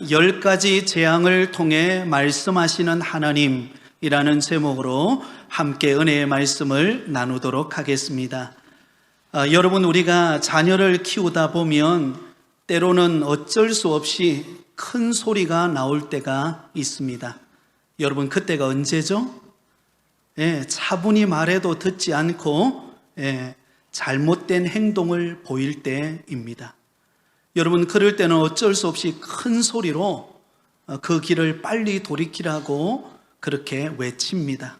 10가지 재앙을 통해 말씀하시는 하나님이라는 제목으로 함께 은혜의 말씀을 나누도록 하겠습니다. 여러분, 우리가 자녀를 키우다 보면 때로는 어쩔 수 없이 큰 소리가 나올 때가 있습니다. 여러분, 그때가 언제죠? 차분히 말해도 듣지 않고 잘못된 행동을 보일 때입니다. 여러분, 그럴 때는 어쩔 수 없이 큰 소리로 그 길을 빨리 돌이키라고 그렇게 외칩니다.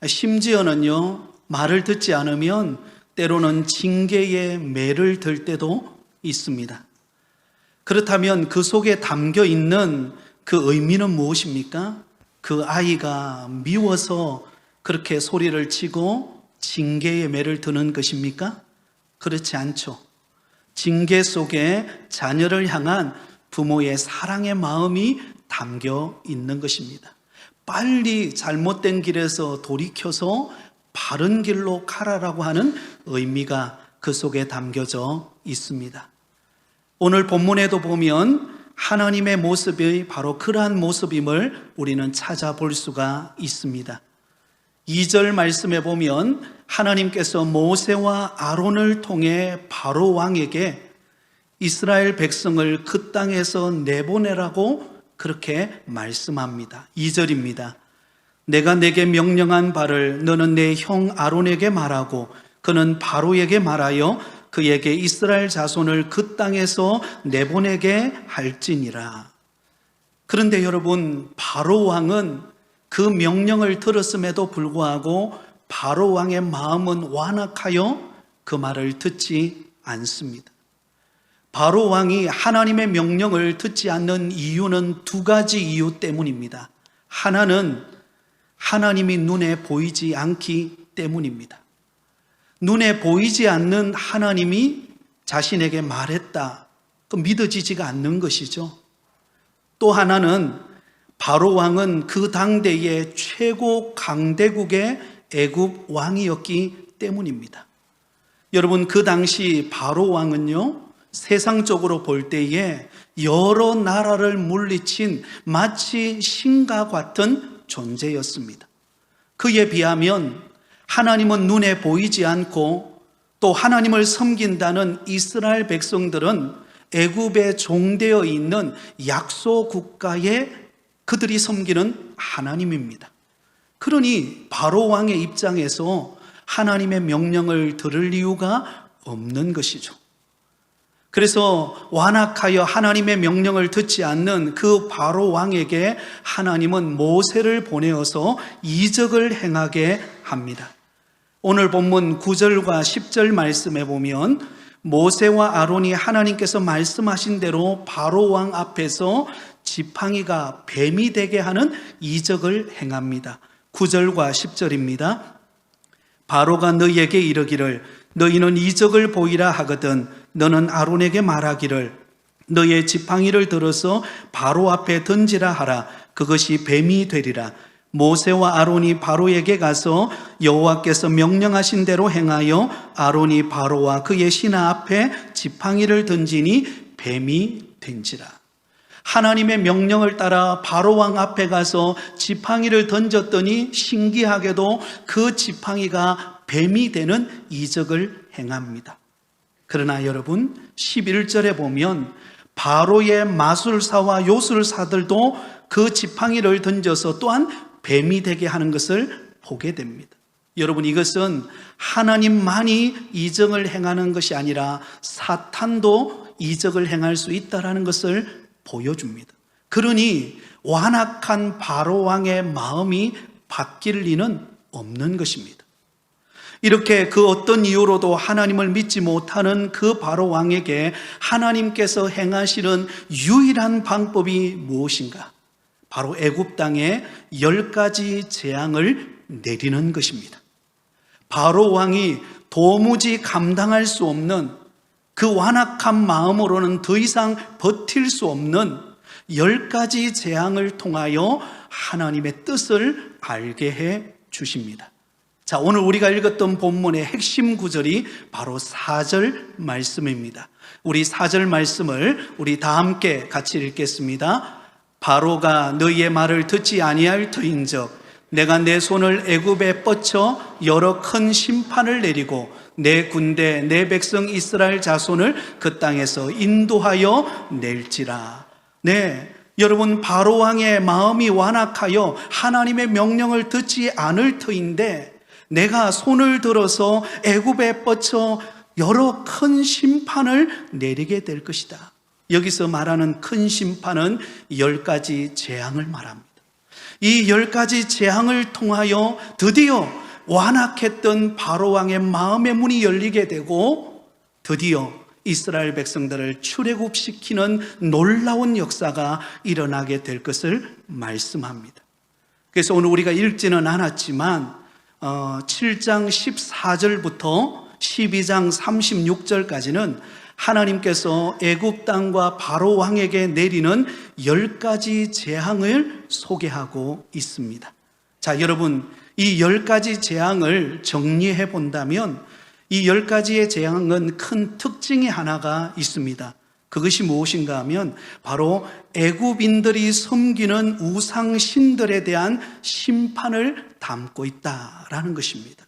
심지어는요, 말을 듣지 않으면 때로는 징계의 매를 들 때도 있습니다. 그렇다면 그 속에 담겨 있는 그 의미는 무엇입니까? 그 아이가 미워서 그렇게 소리를 치고 징계의 매를 드는 것입니까? 그렇지 않죠. 징계 속에 자녀를 향한 부모의 사랑의 마음이 담겨 있는 것입니다. 빨리 잘못된 길에서 돌이켜서 바른 길로 가라라고 하는 의미가 그 속에 담겨져 있습니다. 오늘 본문에도 보면 하나님의 모습이 바로 그러한 모습임을 우리는 찾아볼 수가 있습니다. 2절 말씀에 보면 하나님께서 모세와 아론을 통해 바로 왕에게 이스라엘 백성을 그 땅에서 내보내라고 그렇게 말씀합니다. 2절입니다. 내가 내게 명령한 바를 너는 내 형 아론에게 말하고 그는 바로에게 말하여 그에게 이스라엘 자손을 그 땅에서 내보내게 할지니라. 그런데 여러분, 바로 왕은 그 명령을 들었음에도 불구하고 바로 왕의 마음은 완악하여 그 말을 듣지 않습니다. 바로 왕이 하나님의 명령을 듣지 않는 이유는 두 가지 이유 때문입니다. 하나는 하나님이 눈에 보이지 않기 때문입니다. 눈에 보이지 않는 하나님이 자신에게 말했다, 그 믿어지지가 않는 것이죠. 또 하나는 바로 왕은 그 당대의 최고 강대국의 애굽 왕이었기 때문입니다. 여러분, 그 당시 바로 왕은요, 세상적으로 볼 때에 여러 나라를 물리친 마치 신과 같은 존재였습니다. 그에 비하면 하나님은 눈에 보이지 않고 또 하나님을 섬긴다는 이스라엘 백성들은 애굽에 종되어 있는 약소 국가의 그들이 섬기는 하나님입니다. 그러니 바로 왕의 입장에서 하나님의 명령을 들을 이유가 없는 것이죠. 그래서 완악하여 하나님의 명령을 듣지 않는 그 바로 왕에게 하나님은 모세를 보내어서 이적을 행하게 합니다. 오늘 본문 9절과 10절 말씀에 보면 모세와 아론이 하나님께서 말씀하신 대로 바로 왕 앞에서 지팡이가 뱀이 되게 하는 이적을 행합니다. 9절과 10절입니다. 바로가 너희에게 이르기를 너희는 이적을 보이라 하거든 너는 아론에게 말하기를 너희의 지팡이를 들어서 바로 앞에 던지라 하라. 그것이 뱀이 되리라. 모세와 아론이 바로에게 가서 여호와께서 명령하신 대로 행하여 아론이 바로와 그의 신하 앞에 지팡이를 던지니 뱀이 된지라. 하나님의 명령을 따라 바로 왕 앞에 가서 지팡이를 던졌더니 신기하게도 그 지팡이가 뱀이 되는 이적을 행합니다. 그러나 여러분, 11절에 보면 바로의 마술사와 요술사들도 그 지팡이를 던져서 또한 뱀이 되게 하는 것을 보게 됩니다. 여러분, 이것은 하나님만이 이적을 행하는 것이 아니라 사탄도 이적을 행할 수 있다는 것을 보여줍니다. 그러니 완악한 바로 왕의 마음이 바뀔 리는 없는 것입니다. 이렇게 그 어떤 이유로도 하나님을 믿지 못하는 그 바로 왕에게 하나님께서 행하시는 유일한 방법이 무엇인가? 바로 애굽 땅에 10가지 재앙을 내리는 것입니다. 바로 왕이 도무지 감당할 수 없는 그 완악한 마음으로는 더 이상 버틸 수 없는 10가지 재앙을 통하여 하나님의 뜻을 알게 해 주십니다. 자, 오늘 우리가 읽었던 본문의 핵심 구절이 바로 4절 말씀입니다. 우리 4절 말씀을 우리 다 함께 같이 읽겠습니다. 바로가 너희의 말을 듣지 아니할 터인즉 내가 내 손을 애굽에 뻗쳐 여러 큰 심판을 내리고 내 군대 내 백성 이스라엘 자손을 그 땅에서 인도하여 낼지라. 네, 여러분, 바로 왕의 마음이 완악하여 하나님의 명령을 듣지 않을 터인데 내가 손을 들어서 애굽에 뻗쳐 여러 큰 심판을 내리게 될 것이다. 여기서 말하는 큰 심판은 10가지 재앙을 말합니다. 이 10가지 재앙을 통하여 드디어 완악했던 바로 왕의 마음의 문이 열리게 되고 드디어 이스라엘 백성들을 출애굽시키는 놀라운 역사가 일어나게 될 것을 말씀합니다. 그래서 오늘 우리가 읽지는 않았지만 7장 14절부터 12장 36절까지는 하나님께서 애굽 땅과 바로 왕에게 내리는 10가지 재앙을 소개하고 있습니다. 자, 여러분, 이 10가지 재앙을 정리해 본다면 이 10가지의 재앙은 큰 특징이 하나가 있습니다. 그것이 무엇인가 하면 바로 애굽인들이 섬기는 우상신들에 대한 심판을 담고 있다라는 것입니다.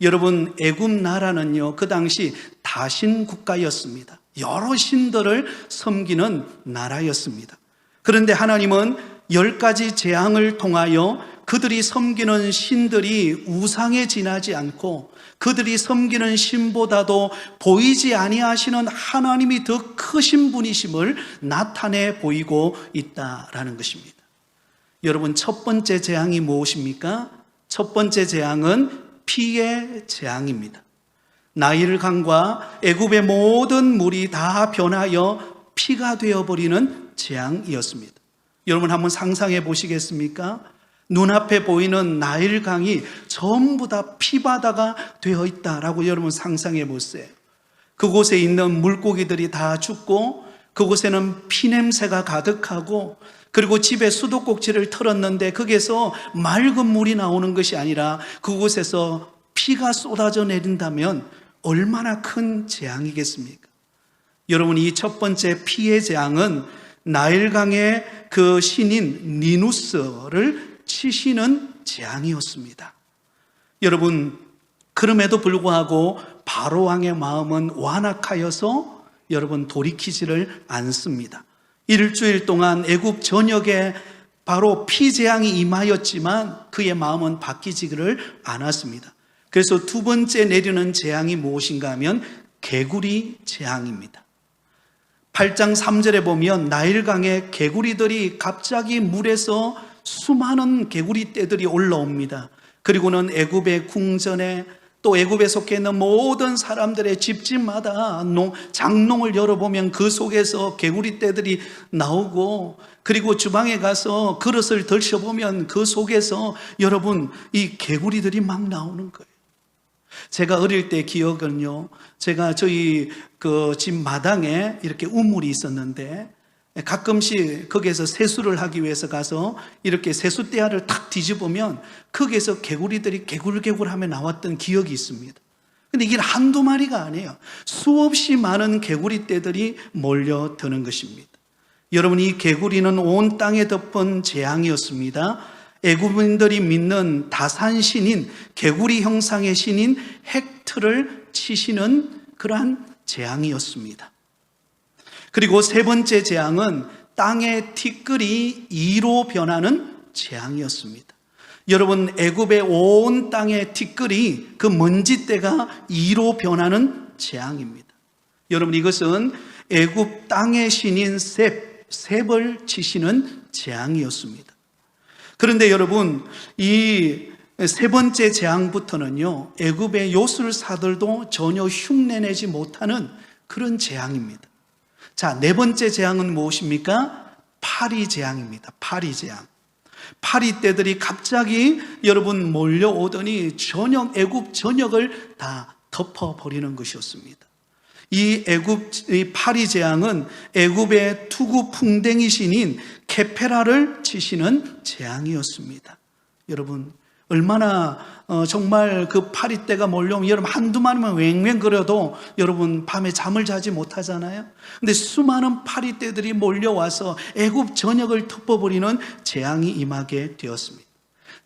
여러분, 애굽 나라는요, 그 당시 다신 국가였습니다. 여러 신들을 섬기는 나라였습니다. 그런데 하나님은 10가지 재앙을 통하여 그들이 섬기는 신들이 우상에 지나지 않고 그들이 섬기는 신보다도 보이지 아니하시는 하나님이 더 크신 분이심을 나타내 보이고 있다라는 것입니다. 여러분, 첫 번째 재앙이 무엇입니까? 첫 번째 재앙은 피의 재앙입니다. 나일강과 애굽의 모든 물이 다 변하여 피가 되어버리는 재앙이었습니다. 여러분, 한번 상상해 보시겠습니까? 눈앞에 보이는 나일강이 전부 다 피바다가 되어 있다라고 여러분 상상해 보세요. 그곳에 있는 물고기들이 다 죽고 그곳에는 피냄새가 가득하고 그리고 집에 수도꼭지를 틀었는데 거기에서 맑은 물이 나오는 것이 아니라 그곳에서 피가 쏟아져 내린다면 얼마나 큰 재앙이겠습니까? 여러분, 이 첫 번째 피의 재앙은 나일강의 그 신인 니누스를 치시는 재앙이었습니다. 여러분, 그럼에도 불구하고 바로 왕의 마음은 완악하여서 여러분 돌이키지를 않습니다. 일주일 동안 애굽 전역에 바로 피재앙이 임하였지만 그의 마음은 바뀌지를 않았습니다. 그래서 두 번째 내리는 재앙이 무엇인가 하면 개구리 재앙입니다. 8장 3절에 보면 나일강에 개구리들이 갑자기 물에서 수많은 개구리 떼들이 올라옵니다. 그리고는 애굽의 궁전에 또 애굽에 속해 있는 모든 사람들의 집집마다 장롱을 열어보면 그 속에서 개구리 떼들이 나오고 그리고 주방에 가서 그릇을 덜쳐보면 그 속에서 여러분 이 개구리들이 막 나오는 거예요. 제가 어릴 때 기억은요, 제가 저희 그 집 마당에 이렇게 우물이 있었는데 가끔씩 거기에서 세수를 하기 위해서 가서 이렇게 세수대야를 탁 뒤집으면 거기에서 개구리들이 개굴개굴하며 나왔던 기억이 있습니다. 근데 이게 한두 마리가 아니에요. 수없이 많은 개구리떼들이 몰려드는 것입니다. 여러분, 이 개구리는 온 땅에 덮은 재앙이었습니다. 애굽인들이 믿는 다산 신인, 개구리 형상의 신인 헥트를 치시는 그러한 재앙이었습니다. 그리고 세 번째 재앙은 땅의 티끌이 이로 변하는 재앙이었습니다. 여러분, 애굽의 온 땅의 티끌이 그 먼지대가 이로 변하는 재앙입니다. 여러분, 이것은 애굽 땅의 신인 셉을 치시는 재앙이었습니다. 그런데 여러분, 이 세 번째 재앙부터는요, 애굽의 요술사들도 전혀 흉내내지 못하는 그런 재앙입니다. 자, 네 번째 재앙은 무엇입니까? 파리 재앙입니다. 파리 재앙. 파리떼들이 갑자기 여러분 몰려오더니 애굽 전역을 다 덮어버리는 것이었습니다. 이 파리 재앙은 애굽의 투구 풍뎅이 신인 케페라를 치시는 재앙이었습니다. 여러분, 얼마나 정말 그 파리떼가 몰려오면 여러분 한두 마리만 왱왱거려도 여러분 밤에 잠을 자지 못하잖아요. 근데 수많은 파리떼들이 몰려와서 애굽 전역을 덮어버리는 재앙이 임하게 되었습니다.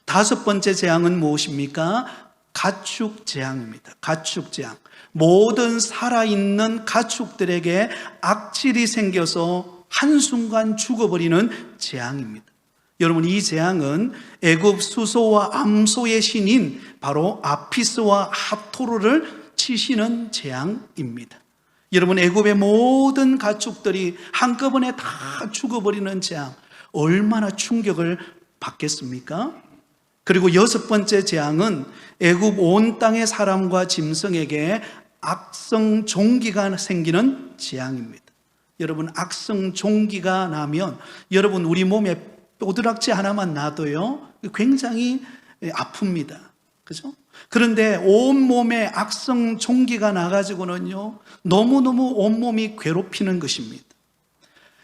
다섯 번째 재앙은 무엇입니까? 가축 재앙입니다. 가축 재앙. 모든 살아있는 가축들에게 악질이 생겨서 한순간 죽어버리는 재앙입니다. 여러분, 이 재앙은 애굽 수소와 암소의 신인 바로 아피스와 하토르를 치시는 재앙입니다. 여러분, 애굽의 모든 가축들이 한꺼번에 다 죽어버리는 재앙, 얼마나 충격을 받겠습니까? 그리고 여섯 번째 재앙은 애굽 온 땅의 사람과 짐승에게 악성 종기가 생기는 재앙입니다. 여러분, 악성 종기가 나면 여러분 우리 몸에 뼈드락지 하나만 나도요 굉장히 아픕니다. 그죠? 그런데 온몸에 악성 종기가 나가지고는요 너무너무 온몸이 괴롭히는 것입니다.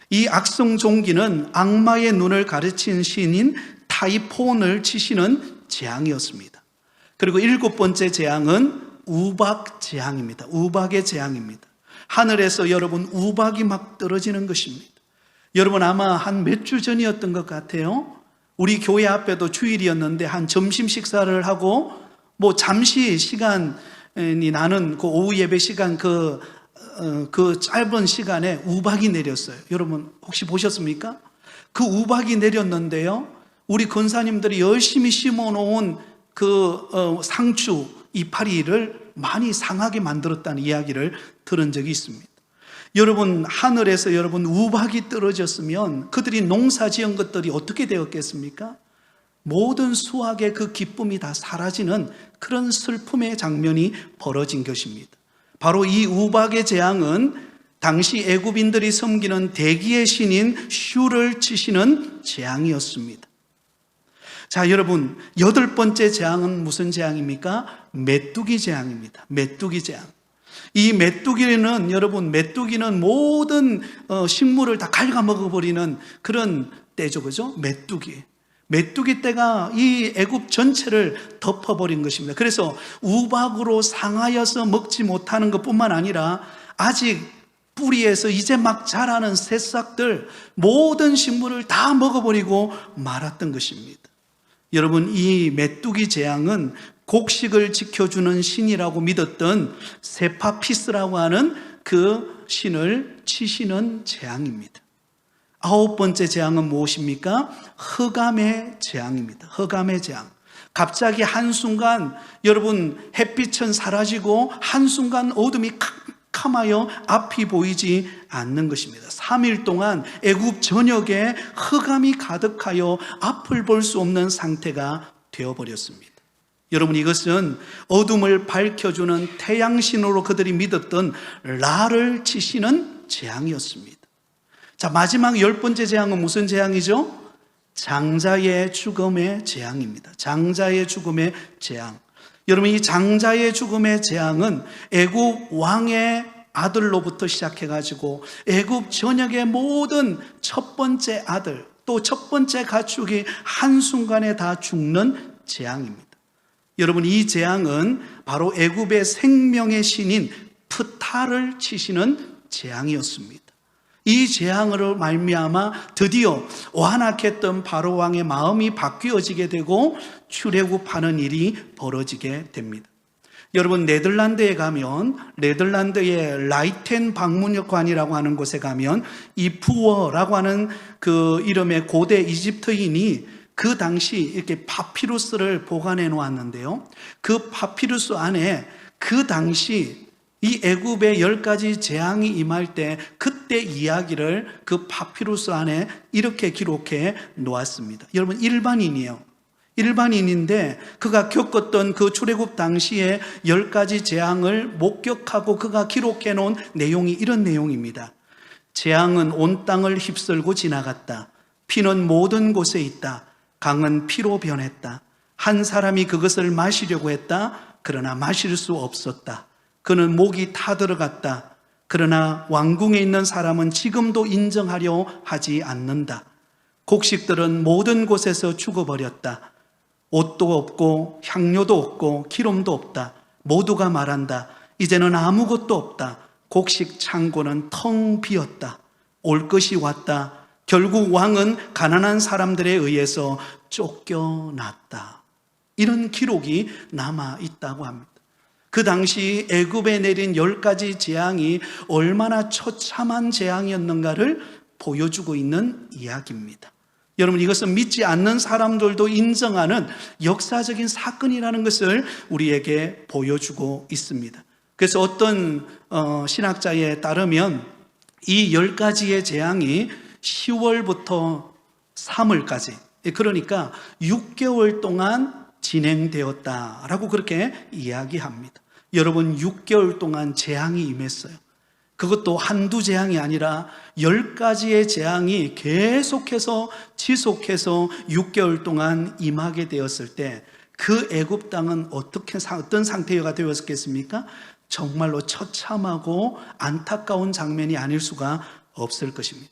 이 악성 종기는 악마의 눈을 가르친 신인 타이폰을 치시는 재앙이었습니다. 그리고 일곱 번째 재앙은 우박 재앙입니다. 우박의 재앙입니다. 하늘에서 여러분 우박이 막 떨어지는 것입니다. 여러분 아마 한 몇 주 전이었던 것 같아요. 우리 교회 앞에도 주일이었는데 한 점심 식사를 하고 뭐 잠시 시간이 나는 그 오후 예배 시간 그 짧은 시간에 우박이 내렸어요. 여러분 혹시 보셨습니까? 그 우박이 내렸는데요, 우리 권사님들이 열심히 심어놓은 그 상추 이파리를 많이 상하게 만들었다는 이야기를 들은 적이 있습니다. 여러분, 하늘에서 여러분 우박이 떨어졌으면 그들이 농사 지은 것들이 어떻게 되었겠습니까? 모든 수확의 그 기쁨이 다 사라지는 그런 슬픔의 장면이 벌어진 것입니다. 바로 이 우박의 재앙은 당시 애굽인들이 섬기는 대기의 신인 슈를 치시는 재앙이었습니다. 자, 여러분, 여덟 번째 재앙은 무슨 재앙입니까? 메뚜기 재앙입니다. 메뚜기 재앙. 이 메뚜기는 여러분, 메뚜기는 모든 식물을 다 갉아먹어버리는 그런 때죠, 그죠? 메뚜기 떼가 이 애굽 전체를 덮어버린 것입니다. 그래서 우박으로 상하여서 먹지 못하는 것뿐만 아니라 아직 뿌리에서 이제 막 자라는 새싹들 모든 식물을 다 먹어버리고 말았던 것입니다. 여러분, 이 메뚜기 재앙은 곡식을 지켜주는 신이라고 믿었던 세파피스라고 하는 그 신을 치시는 재앙입니다. 아홉 번째 재앙은 무엇입니까? 흑암의 재앙입니다. 흑암의 재앙. 갑자기 한순간 여러분 햇빛은 사라지고 한순간 어둠이 캄캄하여 앞이 보이지 않는 것입니다. 3일 동안 애굽 전역에 흑암이 가득하여 앞을 볼 수 없는 상태가 되어버렸습니다. 여러분, 이것은 어둠을 밝혀주는 태양신으로 그들이 믿었던 라를 치시는 재앙이었습니다. 자, 마지막 열 번째 재앙은 무슨 재앙이죠? 장자의 죽음의 재앙입니다. 장자의 죽음의 재앙. 여러분, 이 장자의 죽음의 재앙은 애굽 왕의 아들로부터 시작해가지고 애굽 전역의 모든 첫 번째 아들, 또 첫 번째 가축이 한순간에 다 죽는 재앙입니다. 여러분, 이 재앙은 바로 애굽의 생명의 신인 프타를 치시는 재앙이었습니다. 이 재앙으로 말미암아 드디어 완악했던 바로 왕의 마음이 바뀌어지게 되고 출애굽하는 일이 벌어지게 됩니다. 여러분, 네덜란드에 가면 네덜란드의 라이텐 박물관이라고 하는 곳에 가면 이 푸어라고 하는 그 이름의 고대 이집트인이 그 당시 이렇게 파피루스를 보관해 놓았는데요, 그 파피루스 안에 그 당시 이 애굽의 10가지 재앙이 임할 때 그때 이야기를 그 파피루스 안에 이렇게 기록해 놓았습니다. 여러분, 일반인이에요. 일반인인데 그가 겪었던 그 출애굽 당시에 10가지 재앙을 목격하고 그가 기록해 놓은 내용이 이런 내용입니다. 재앙은 온 땅을 휩쓸고 지나갔다. 피는 모든 곳에 있다. 강은 피로 변했다. 한 사람이 그것을 마시려고 했다. 그러나 마실 수 없었다. 그는 목이 타들어갔다. 그러나 왕궁에 있는 사람은 지금도 인정하려 하지 않는다. 곡식들은 모든 곳에서 죽어버렸다. 옷도 없고 향료도 없고 기름도 없다. 모두가 말한다. 이제는 아무것도 없다. 곡식 창고는 텅 비었다. 올 것이 왔다. 결국 왕은 가난한 사람들에 의해서 쫓겨났다. 이런 기록이 남아 있다고 합니다. 그 당시 애굽에 내린 10가지 재앙이 얼마나 처참한 재앙이었는가를 보여주고 있는 이야기입니다. 여러분, 이것은 믿지 않는 사람들도 인정하는 역사적인 사건이라는 것을 우리에게 보여주고 있습니다. 그래서 어떤 신학자에 따르면 이 10가지의 재앙이 10월부터 3월까지, 그러니까 6개월 동안 진행되었다라고 그렇게 이야기합니다. 여러분, 6개월 동안 재앙이 임했어요. 그것도 한두 재앙이 아니라 10가지의 재앙이 계속해서 지속해서 6개월 동안 임하게 되었을 때 그 애굽 땅은 어떤 상태가 되었겠습니까? 정말로 처참하고 안타까운 장면이 아닐 수가 없을 것입니다.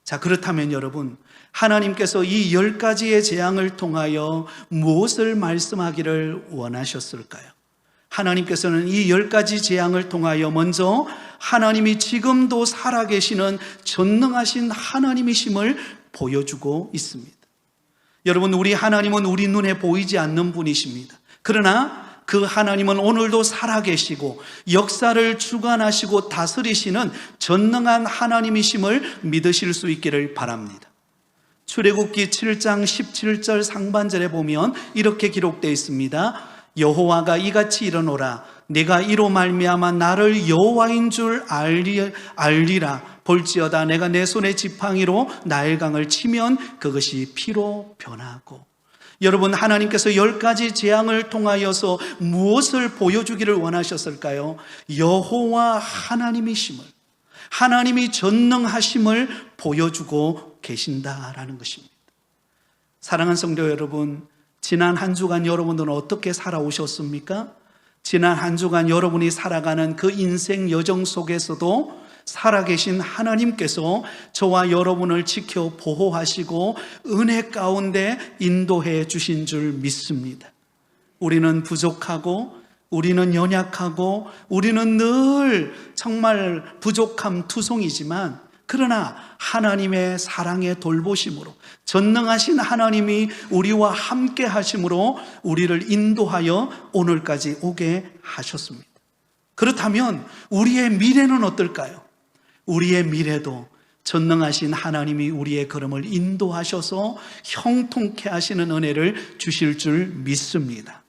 자, 그렇다면 여러분, 하나님께서 이 10가지의 재앙을 통하여 무엇을 말씀하기를 원하셨을까요? 하나님께서는 이 10가지 재앙을 통하여 먼저 하나님이 지금도 살아계시는 전능하신 하나님이심을 보여주고 있습니다. 여러분, 우리 하나님은 우리 눈에 보이지 않는 분이십니다. 그러나 그 하나님은 오늘도 살아계시고 역사를 주관하시고 다스리시는 전능한 하나님이심을 믿으실 수 있기를 바랍니다. 출애굽기 7장 17절 상반절에 보면 이렇게 기록되어 있습니다. 여호와가 이같이 이르노라. 내가 이로 말미암아 나를 여호와인 줄 알리라. 볼지어다 내가 내 손의 지팡이로 나일강을 치면 그것이 피로 변하고. 여러분, 하나님께서 10가지 재앙을 통하여서 무엇을 보여주기를 원하셨을까요? 여호와 하나님이심을, 하나님이 전능하심을 보여주고 계신다라는 것입니다. 사랑하는 성도 여러분, 지난 한 주간 여러분들은 어떻게 살아오셨습니까? 지난 한 주간 여러분이 살아가는 그 인생 여정 속에서도 살아계신 하나님께서 저와 여러분을 지켜 보호하시고 은혜 가운데 인도해 주신 줄 믿습니다. 우리는 부족하고 우리는 연약하고 우리는 늘 정말 부족함 투성이지만, 그러나 하나님의 사랑의 돌보심으로 전능하신 하나님이 우리와 함께 하심으로 우리를 인도하여 오늘까지 오게 하셨습니다. 그렇다면 우리의 미래는 어떨까요? 우리의 미래도 전능하신 하나님이 우리의 걸음을 인도하셔서 형통케 하시는 은혜를 주실 줄 믿습니다.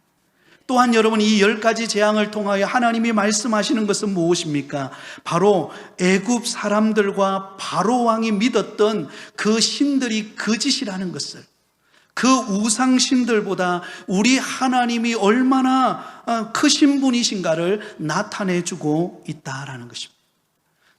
또한 여러분, 이 10가지 재앙을 통하여 하나님이 말씀하시는 것은 무엇입니까? 바로 애굽 사람들과 바로 왕이 믿었던 그 신들이 거짓이라는 것을, 그 우상신들보다 우리 하나님이 얼마나 크신 분이신가를 나타내주고 있다라는 것입니다.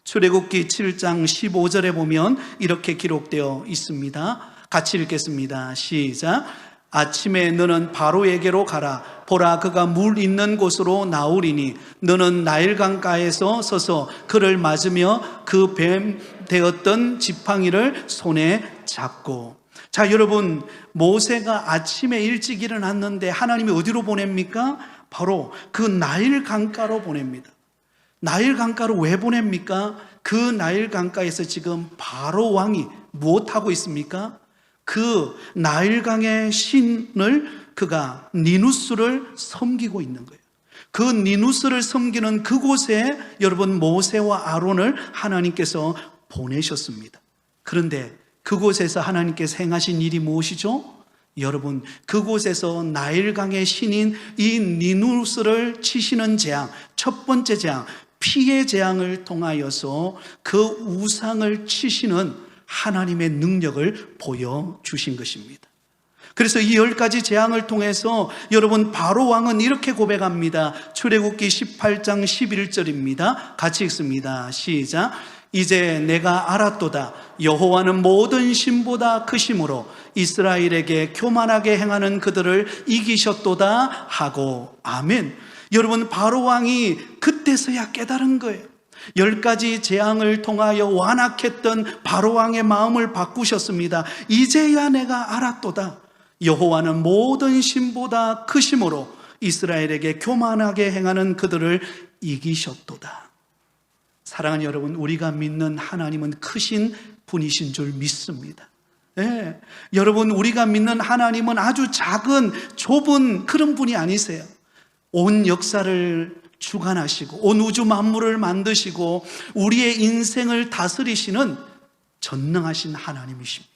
출애굽기 7장 15절에 보면 이렇게 기록되어 있습니다. 같이 읽겠습니다. 시작. 아침에 너는 바로에게로 가라. 보라, 그가 물 있는 곳으로 나오리니 너는 나일강가에서 서서 그를 맞으며 그 뱀 되었던 지팡이를 손에 잡고. 자, 여러분, 모세가 아침에 일찍 일어났는데 하나님이 어디로 보냅니까? 바로 그 나일강가로 보냅니다. 나일강가로 왜 보냅니까? 그 나일강가에서 지금 바로 왕이 무엇하고 있습니까? 그 나일강의 신을, 그가 니누스를 섬기고 있는 거예요. 그 니누스를 섬기는 그곳에 여러분, 모세와 아론을 하나님께서 보내셨습니다. 그런데 그곳에서 하나님께서 행하신 일이 무엇이죠? 여러분, 그곳에서 나일강의 신인 이 니누스를 치시는 재앙, 첫 번째 재앙, 피의 재앙을 통하여서 그 우상을 치시는 하나님의 능력을 보여주신 것입니다. 그래서 이 10가지 재앙을 통해서 여러분, 바로 왕은 이렇게 고백합니다. 출애굽기 18장 11절입니다. 같이 읽습니다. 시작. 이제 내가 알았도다. 여호와는 모든 신보다 크심으로 이스라엘에게 교만하게 행하는 그들을 이기셨도다 하고. 아멘. 여러분, 바로 왕이 그때서야 깨달은 거예요. 10가지 재앙을 통하여 완악했던 바로 왕의 마음을 바꾸셨습니다. 이제야 내가 알았도다. 여호와는 모든 신보다 크심으로 이스라엘에게 교만하게 행하는 그들을 이기셨도다. 사랑하는 여러분, 우리가 믿는 하나님은 크신 분이신 줄 믿습니다. 네. 여러분, 우리가 믿는 하나님은 아주 작은 좁은 그런 분이 아니세요. 온 역사를 주관하시고 온 우주 만물을 만드시고 우리의 인생을 다스리시는 전능하신 하나님이십니다.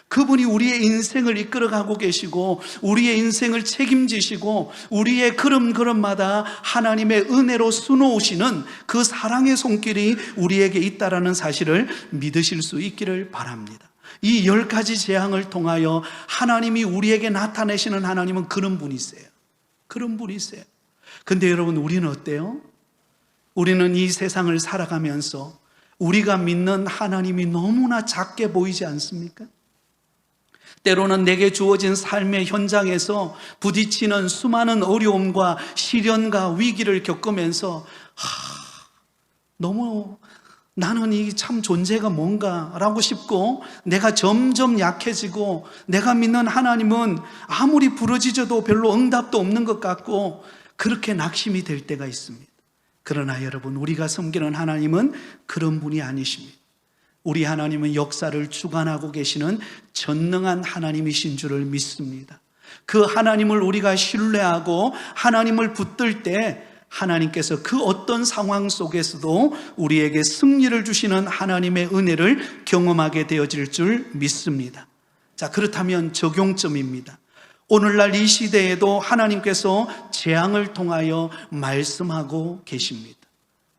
그분이 우리의 인생을 이끌어가고 계시고 우리의 인생을 책임지시고 우리의 걸음걸음마다 하나님의 은혜로 수놓으시는 그 사랑의 손길이 우리에게 있다라는 사실을 믿으실 수 있기를 바랍니다. 이 10가지 재앙을 통하여 하나님이 우리에게 나타내시는 하나님은 그런 분이세요. 그런 분이세요. 근데 여러분, 우리는 어때요? 우리는 이 세상을 살아가면서 우리가 믿는 하나님이 너무나 작게 보이지 않습니까? 때로는 내게 주어진 삶의 현장에서 부딪히는 수많은 어려움과 시련과 위기를 겪으면서 너무 나는 이 참 존재가 뭔가라고 싶고 내가 점점 약해지고 내가 믿는 하나님은 아무리 부르짖어도 별로 응답도 없는 것 같고 그렇게 낙심이 될 때가 있습니다. 그러나 여러분, 우리가 섬기는 하나님은 그런 분이 아니십니다. 우리 하나님은 역사를 주관하고 계시는 전능한 하나님이신 줄을 믿습니다. 그 하나님을 우리가 신뢰하고 하나님을 붙들 때 하나님께서 그 어떤 상황 속에서도 우리에게 승리를 주시는 하나님의 은혜를 경험하게 되어질 줄 믿습니다. 자, 그렇다면 적용점입니다. 오늘날 이 시대에도 하나님께서 재앙을 통하여 말씀하고 계십니다.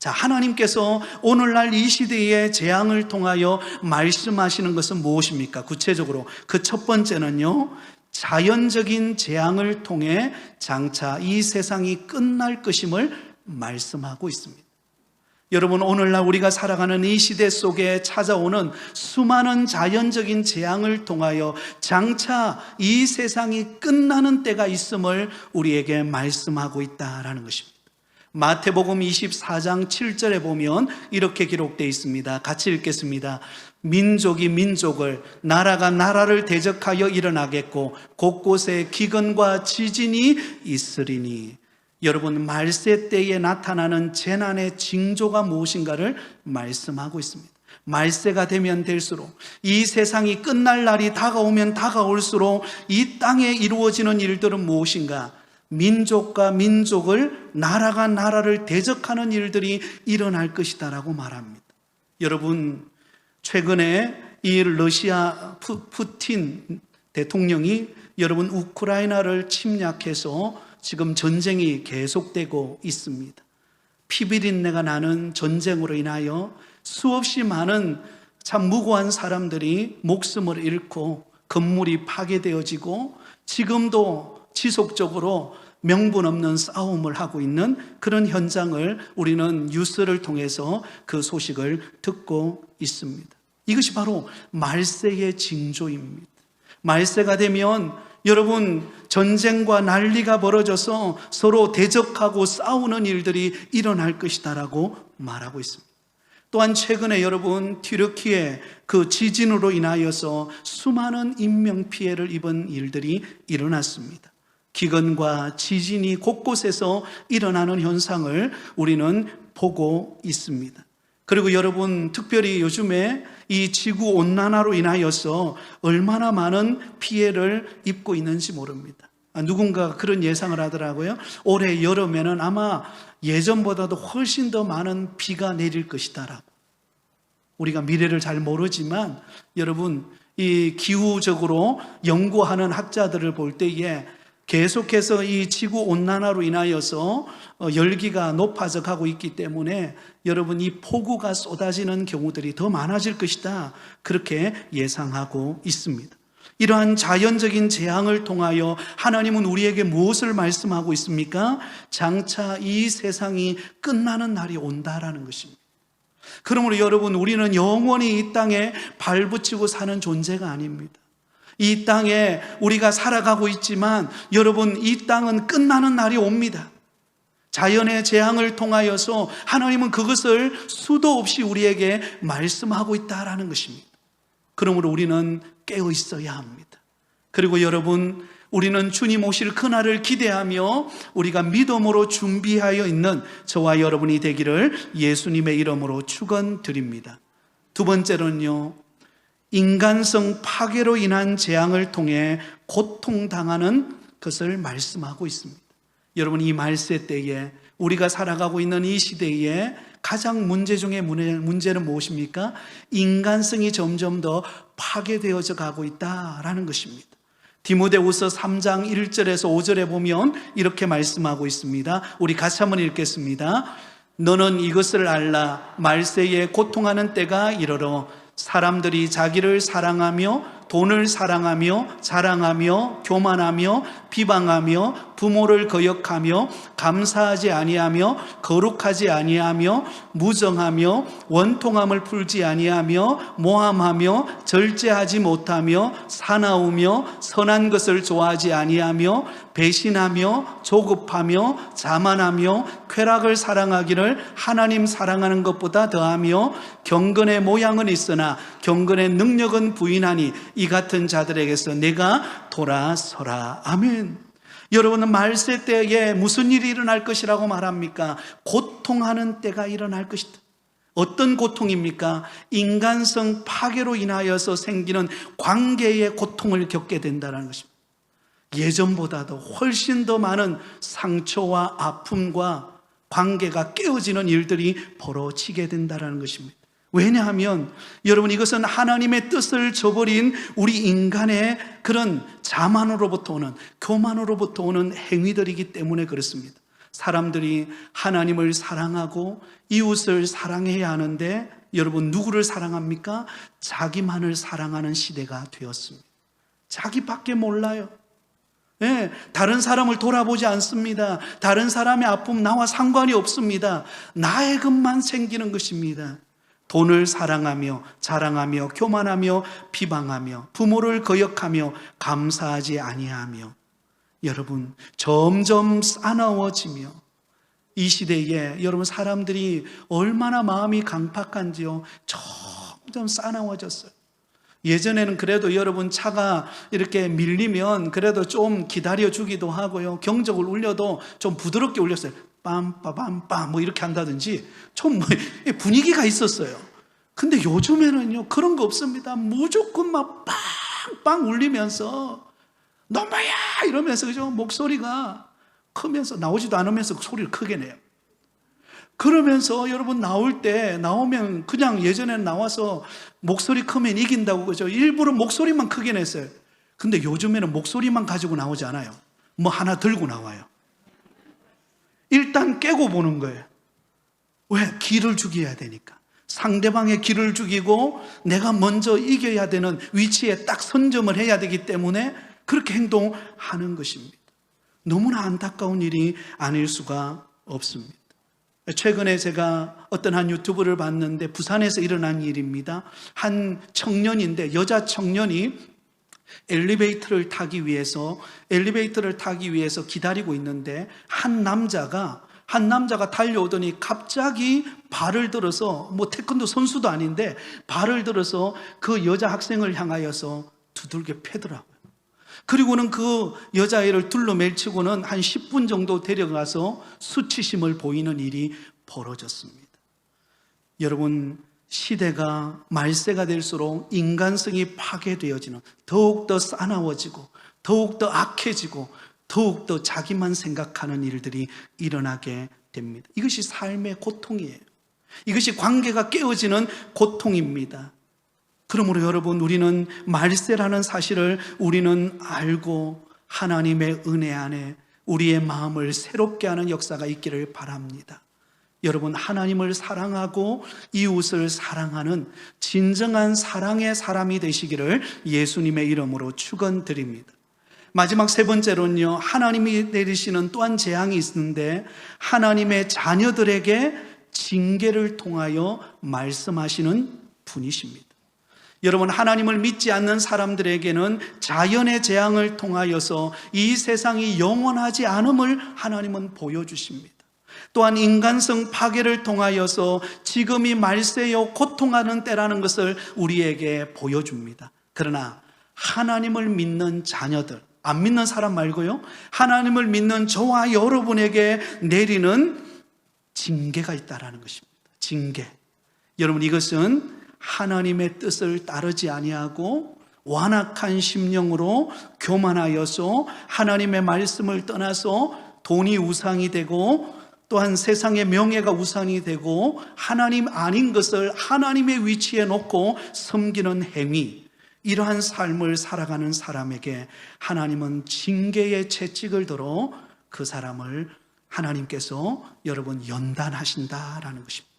자, 하나님께서 오늘날 이 시대의 재앙을 통하여 말씀하시는 것은 무엇입니까? 구체적으로 그 첫 번째는요, 자연적인 재앙을 통해 장차 이 세상이 끝날 것임을 말씀하고 있습니다. 여러분, 오늘날 우리가 살아가는 이 시대 속에 찾아오는 수많은 자연적인 재앙을 통하여 장차 이 세상이 끝나는 때가 있음을 우리에게 말씀하고 있다라는 것입니다. 마태복음 24장 7절에 보면 이렇게 기록되어 있습니다. 같이 읽겠습니다. 민족이 민족을, 나라가 나라를 대적하여 일어나겠고 곳곳에 기근과 지진이 있으리니. 여러분, 말세 때에 나타나는 재난의 징조가 무엇인가를 말씀하고 있습니다. 말세가 되면 될수록, 이 세상이 끝날 날이 다가오면 다가올수록 이 땅에 이루어지는 일들은 무엇인가? 민족과 민족을, 나라가 나라를 대적하는 일들이 일어날 것이다라고 말합니다. 여러분, 최근에 이 러시아 푸틴 대통령이 여러분 우크라이나를 침략해서 지금 전쟁이 계속되고 있습니다. 피비린내가 나는 전쟁으로 인하여 수없이 많은 참 무고한 사람들이 목숨을 잃고 건물이 파괴되어지고 지금도 지속적으로 명분 없는 싸움을 하고 있는 그런 현장을 우리는 뉴스를 통해서 그 소식을 듣고 있습니다. 이것이 바로 말세의 징조입니다. 말세가 되면 여러분, 전쟁과 난리가 벌어져서 서로 대적하고 싸우는 일들이 일어날 것이다라고 말하고 있습니다. 또한 최근에 여러분, 튀르키예 그 지진으로 인하여서 수많은 인명피해를 입은 일들이 일어났습니다. 기근과 지진이 곳곳에서 일어나는 현상을 우리는 보고 있습니다. 그리고 여러분, 특별히 요즘에 이 지구온난화로 인하여서 얼마나 많은 피해를 입고 있는지 모릅니다. 누군가 그런 예상을 하더라고요. 올해 여름에는 아마 예전보다도 훨씬 더 많은 비가 내릴 것이다라고. 우리가 미래를 잘 모르지만 여러분, 이 기후적으로 연구하는 학자들을 볼 때에 계속해서 이 지구온난화로 인하여서 열기가 높아져 가고 있기 때문에 여러분, 이 폭우가 쏟아지는 경우들이 더 많아질 것이다, 그렇게 예상하고 있습니다. 이러한 자연적인 재앙을 통하여 하나님은 우리에게 무엇을 말씀하고 있습니까? 장차 이 세상이 끝나는 날이 온다라는 것입니다. 그러므로 여러분, 우리는 영원히 이 땅에 발붙이고 사는 존재가 아닙니다. 이 땅에 우리가 살아가고 있지만 여러분, 이 땅은 끝나는 날이 옵니다. 자연의 재앙을 통하여서 하나님은 그것을 수도 없이 우리에게 말씀하고 있다라는 것입니다. 그러므로 우리는 깨어 있어야 합니다. 그리고 여러분, 우리는 주님 오실 그날을 기대하며 우리가 믿음으로 준비하여 있는 저와 여러분이 되기를 예수님의 이름으로 축원드립니다. 두 번째로는요, 인간성 파괴로 인한 재앙을 통해 고통당하는 것을 말씀하고 있습니다. 여러분, 이 말세 때에 우리가 살아가고 있는 이 시대에 가장 문제 중에 문제는 무엇입니까? 인간성이 점점 더 파괴되어져 가고 있다라는 것입니다. 디모데후서 3장 1절에서 5절에 보면 이렇게 말씀하고 있습니다. 우리 같이 한번 읽겠습니다. 너는 이것을 알라. 말세에 고통하는 때가 이르러 사람들이 자기를 사랑하며 돈을 사랑하며 자랑하며 교만하며 비방하며 부모를 거역하며 감사하지 아니하며 거룩하지 아니하며 무정하며 원통함을 풀지 아니하며 모함하며 절제하지 못하며 사나우며 선한 것을 좋아하지 아니하며 배신하며 조급하며 자만하며 쾌락을 사랑하기를 하나님 사랑하는 것보다 더하며 경건의 모양은 있으나 경건의 능력은 부인하니 이 같은 자들에게서 내가 돌아서라. 아멘. 여러분은 말세 때에 무슨 일이 일어날 것이라고 말합니까? 고통하는 때가 일어날 것이다. 어떤 고통입니까? 인간성 파괴로 인하여서 생기는 관계의 고통을 겪게 된다는 것입니다. 예전보다도 훨씬 더 많은 상처와 아픔과 관계가 깨어지는 일들이 벌어지게 된다는 것입니다. 왜냐하면 여러분, 이것은 하나님의 뜻을 저버린 우리 인간의 그런 자만으로부터 오는, 교만으로부터 오는 행위들이기 때문에 그렇습니다. 사람들이 하나님을 사랑하고 이웃을 사랑해야 하는데 여러분, 누구를 사랑합니까? 자기만을 사랑하는 시대가 되었습니다. 자기밖에 몰라요. 네, 다른 사람을 돌아보지 않습니다. 다른 사람의 아픔 나와 상관이 없습니다. 나의 것만 생기는 것입니다. 돈을 사랑하며 자랑하며 교만하며 비방하며 부모를 거역하며 감사하지 아니하며 여러분, 점점 싸나워지며 이 시대에 여러분, 사람들이 얼마나 마음이 강팍한지요. 점점 싸나워졌어요. 예전에는 그래도 여러분, 차가 이렇게 밀리면 그래도 좀 기다려주기도 하고요, 경적을 울려도 좀 부드럽게 울렸어요. 빰빠밤빰 뭐 이렇게 한다든지 좀 분위기가 있었어요. 근데 요즘에는요, 그런 거 없습니다. 무조건 막 빵빵 울리면서 너무야 이러면서, 그죠? 목소리가 크면서, 나오지도 않으면서 소리를 크게 내요. 그러면서 여러분, 나오면 그냥 예전에는 나와서 목소리 크면 이긴다고, 그죠? 일부러 목소리만 크게 냈어요. 근데 요즘에는 목소리만 가지고 나오지 않아요. 뭐 하나 들고 나와요. 일단 깨고 보는 거예요. 왜? 기를 죽여야 되니까. 상대방의 기를 죽이고 내가 먼저 이겨야 되는 위치에 딱 선점을 해야 되기 때문에 그렇게 행동하는 것입니다. 너무나 안타까운 일이 아닐 수가 없습니다. 최근에 제가 어떤 한 유튜브를 봤는데 부산에서 일어난 일입니다. 한 청년인데, 여자 청년이 엘리베이터를 타기 위해서 기다리고 있는데 한 남자가 달려오더니 갑자기 발을 들어서, 뭐 태권도 선수도 아닌데 발을 들어서 그 여자 학생을 향하여서 두들겨 패더라고요. 그리고는 그 여자애를 둘러밀치고는 한 10분 정도 데려가서 수치심을 보이는 일이 벌어졌습니다. 여러분, 시대가 말세가 될수록 인간성이 파괴되어지는, 더욱더 싸나워지고 더욱더 악해지고 더욱더 자기만 생각하는 일들이 일어나게 됩니다. 이것이 삶의 고통이에요. 이것이 관계가 깨어지는 고통입니다. 그러므로 여러분, 우리는 말세라는 사실을 우리는 알고 하나님의 은혜 안에 우리의 마음을 새롭게 하는 역사가 있기를 바랍니다. 여러분, 하나님을 사랑하고 이웃을 사랑하는 진정한 사랑의 사람이 되시기를 예수님의 이름으로 축원드립니다. 마지막 세 번째로는요, 하나님이 내리시는 또한 재앙이 있는데 하나님의 자녀들에게 징계를 통하여 말씀하시는 분이십니다. 여러분, 하나님을 믿지 않는 사람들에게는 자연의 재앙을 통하여서 이 세상이 영원하지 않음을 하나님은 보여주십니다. 또한 인간성 파괴를 통하여서 지금이 말세요 고통하는 때라는 것을 우리에게 보여줍니다. 그러나 하나님을 믿는 자녀들, 안 믿는 사람 말고요, 하나님을 믿는 저와 여러분에게 내리는 징계가 있다라는 것입니다. 징계. 여러분, 이것은 하나님의 뜻을 따르지 아니하고 완악한 심령으로 교만하여서 하나님의 말씀을 떠나서 돈이 우상이 되고 또한 세상의 명예가 우상이 되고 하나님 아닌 것을 하나님의 위치에 놓고 섬기는 행위, 이러한 삶을 살아가는 사람에게 하나님은 징계의 채찍을 들어 그 사람을 하나님께서 여러분 연단하신다라는 것입니다.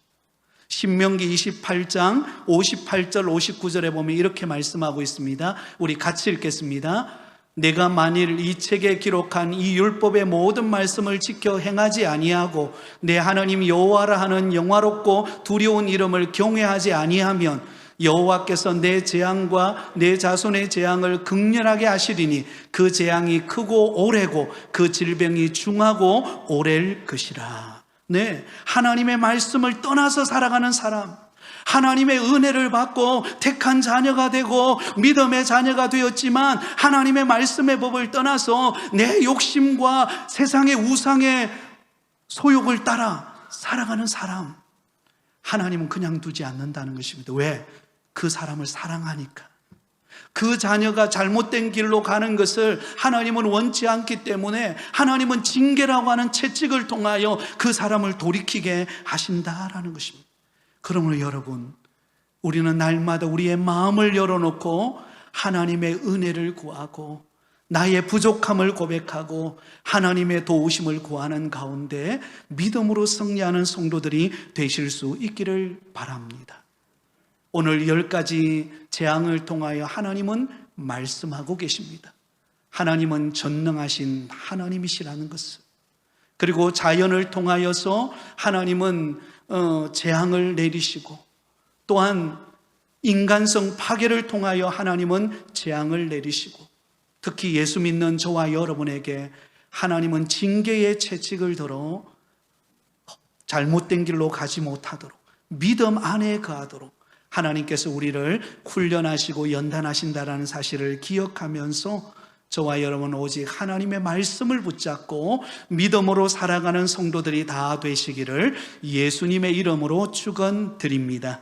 신명기 28장 58절 59절에 보면 이렇게 말씀하고 있습니다. 우리 같이 읽겠습니다. 내가 만일 이 책에 기록한 이 율법의 모든 말씀을 지켜 행하지 아니하고 내 하나님 여호와라 하는 영화롭고 두려운 이름을 경외하지 아니하면 여호와께서 내 재앙과 내 자손의 재앙을 극렬하게 하시리니 그 재앙이 크고 오래고 그 질병이 중하고 오래일 것이라. 네, 하나님의 말씀을 떠나서 살아가는 사람, 하나님의 은혜를 받고 택한 자녀가 되고 믿음의 자녀가 되었지만 하나님의 말씀의 법을 떠나서 내 욕심과 세상의 우상의 소욕을 따라 살아가는 사람, 하나님은 그냥 두지 않는다는 것입니다. 왜? 그 사람을 사랑하니까. 그 자녀가 잘못된 길로 가는 것을 하나님은 원치 않기 때문에 하나님은 징계라고 하는 채찍을 통하여 그 사람을 돌이키게 하신다라는 것입니다. 그러므로 여러분, 우리는 날마다 우리의 마음을 열어놓고 하나님의 은혜를 구하고 나의 부족함을 고백하고 하나님의 도우심을 구하는 가운데 믿음으로 승리하는 성도들이 되실 수 있기를 바랍니다. 오늘 10가지 재앙을 통하여 하나님은 말씀하고 계십니다. 하나님은 전능하신 하나님이시라는 것을, 그리고 자연을 통하여서 하나님은 재앙을 내리시고 또한 인간성 파괴를 통하여 하나님은 재앙을 내리시고 특히 예수 믿는 저와 여러분에게 하나님은 징계의 채찍을 들어 잘못된 길로 가지 못하도록 믿음 안에 거하도록 하나님께서 우리를 훈련하시고 연단하신다라는 사실을 기억하면서 저와 여러분 오직 하나님의 말씀을 붙잡고 믿음으로 살아가는 성도들이 다 되시기를 예수님의 이름으로 축원드립니다.